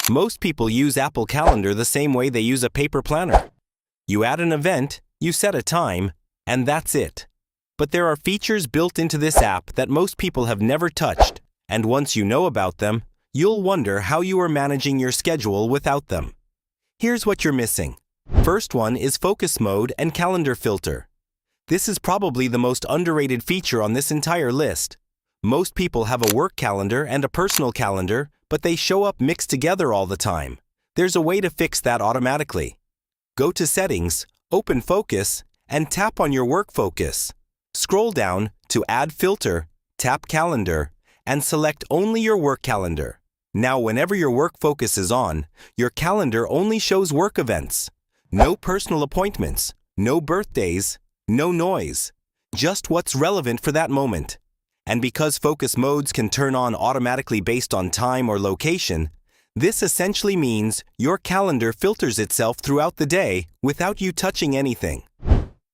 Most people use Apple Calendar the same way they use a paper planner. You add an event, you set a time, and that's it. But there are features built into this app that most people have never touched, and once you know about them, you'll wonder how you are managing your schedule without them. Here's what you're missing. First one is focus mode and calendar filter. This is probably the most underrated feature on this entire list. Most people have a work calendar and a personal calendar, but they show up mixed together all the time. There's a way to fix that automatically. Go to Settings, open Focus, and tap on your work focus. Scroll down to Add Filter, tap Calendar, and select only your work calendar. Now, whenever your work focus is on, your calendar only shows work events. No personal appointments, no birthdays, no noise. Just what's relevant for that moment. And because focus modes can turn on automatically based on time or location, this essentially means your calendar filters itself throughout the day without you touching anything.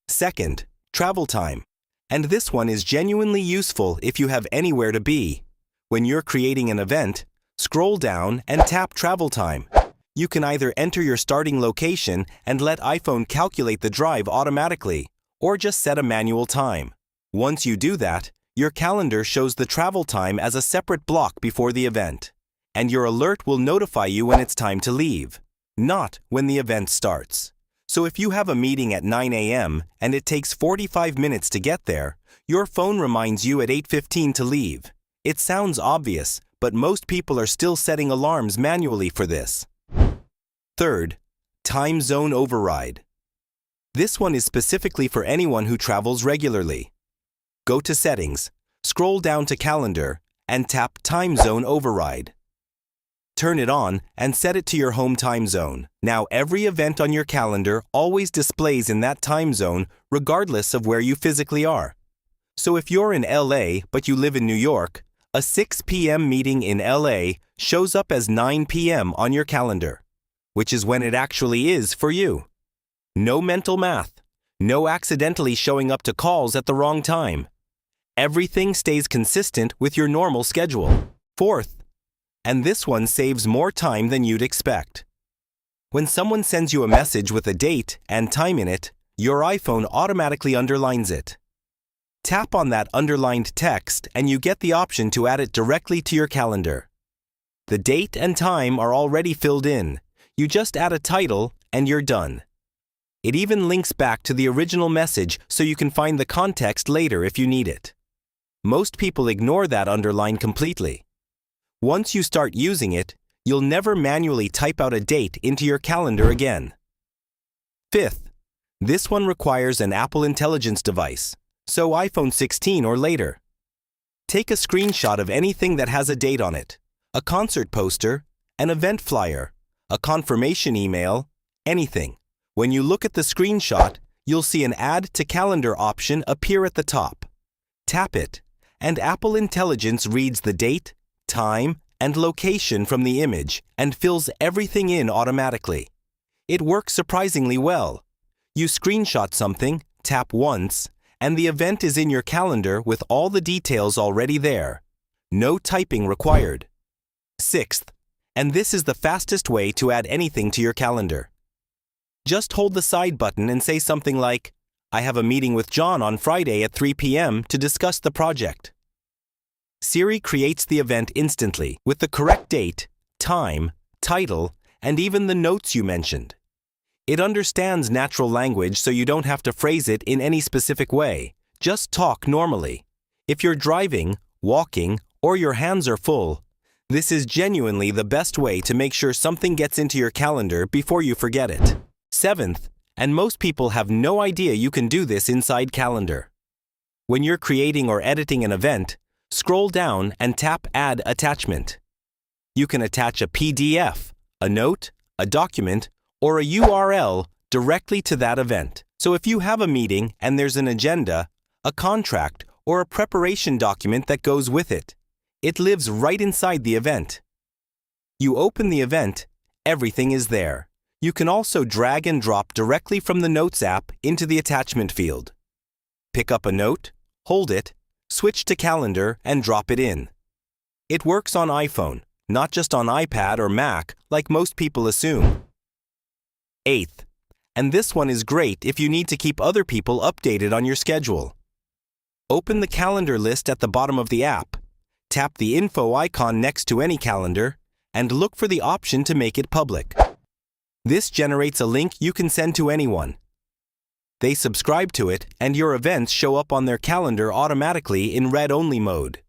Second, travel time. And this one is genuinely useful if you have anywhere to be. When you're creating an event, scroll down and tap travel time. You can either enter your starting location and let iPhone calculate the drive automatically, or just set a manual time. Once you do that, your calendar shows the travel time as a separate block before the event, and your alert will notify you when it's time to leave, not when the event starts. So if you have a meeting at 9 a.m. and it takes 45 minutes to get there, your phone reminds you at 8:15 to leave. It sounds obvious, but most people are still setting alarms manually for this. Third, time zone override. This one is specifically for anyone who travels regularly. Go to Settings, scroll down to Calendar, and tap Time Zone Override. Turn it on and set it to your home time zone. Now every event on your calendar always displays in that time zone regardless of where you physically are. So if you're in LA but you live in New York, a 6 p.m. meeting in LA shows up as 9 p.m. on your calendar, which is when it actually is for you. No mental math. No accidentally showing up to calls at the wrong time. Everything stays consistent with your normal schedule. Fourth, and this one saves more time than you'd expect. When someone sends you a message with a date and time in it, your iPhone automatically underlines it. Tap on that underlined text and you get the option to add it directly to your calendar. The date and time are already filled in. You just add a title and you're done. It even links back to the original message so you can find the context later if you need it. Most people ignore that underline completely. Once you start using it, you'll never manually type out a date into your calendar again. Fifth, this one requires an Apple Intelligence device, so iPhone 16 or later. Take a screenshot of anything that has a date on it, a concert poster, an event flyer, a confirmation email, anything. When you look at the screenshot, you'll see an Add to Calendar option appear at the top. Tap it, and Apple Intelligence reads the date, time, and location from the image and fills everything in automatically. It works surprisingly well. You screenshot something, tap once, and the event is in your calendar with all the details already there. No typing required. Sixth, and this is the fastest way to add anything to your calendar. Just hold the side button and say something like, "I have a meeting with John on Friday at 3 p.m. to discuss the project." Siri creates the event instantly with the correct date, time, title, and even the notes you mentioned. It understands natural language so you don't have to phrase it in any specific way. Just talk normally. If you're driving, walking, or your hands are full, this is genuinely the best way to make sure something gets into your calendar before you forget it. Seventh, and most people have no idea you can do this inside Calendar. When you're creating or editing an event, scroll down and tap Add Attachment. You can attach a PDF, a note, a document, or a URL directly to that event. So if you have a meeting and there's an agenda, a contract, or a preparation document that goes with it, it lives right inside the event. You open the event, everything is there. You can also drag and drop directly from the Notes app into the attachment field. Pick up a note, hold it, switch to Calendar, and drop it in. It works on iPhone, not just on iPad or Mac like most people assume. 8th, and this one is great if you need to keep other people updated on your schedule. Open the calendar list at the bottom of the app, tap the info icon next to any calendar, and look for the option to make it public. This generates a link you can send to anyone. They subscribe to it, and your events show up on their calendar automatically in read-only mode.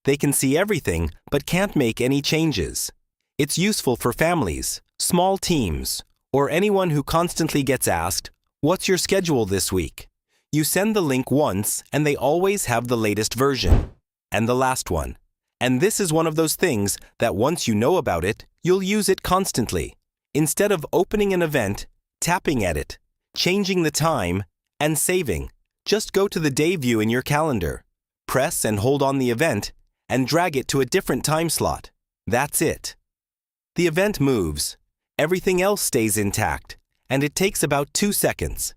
They can see everything, but can't make any changes. It's useful for families, small teams, or anyone who constantly gets asked, "What's your schedule this week?" You send the link once, and they always have the latest version. And the last one. And this is one of those things that once you know about it, you'll use it constantly. Instead of opening an event, tapping at it, changing the time, and saving, just go to the day view in your calendar, press and hold on the event, and drag it to a different time slot. That's it. The event moves, everything else stays intact, and it takes about 2 seconds.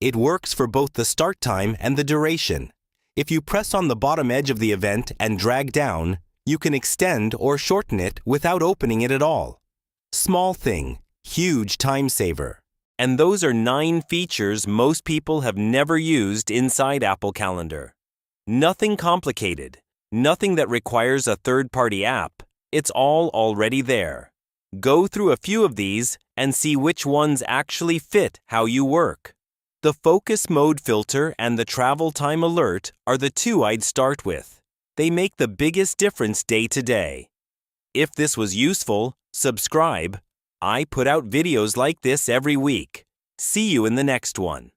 It works for both the start time and the duration. If you press on the bottom edge of the event and drag down, you can extend or shorten it without opening it at all. Small thing, huge time saver. And those are 9 features most people have never used inside Apple Calendar. Nothing complicated, nothing that requires a third-party app. It's all already there. Go through a few of these and see which ones actually fit how you work. The focus mode filter and the travel time alert are the 2 I'd start with. They make the biggest difference day to day. If this was useful, subscribe. I put out videos like this every week. See you in the next one.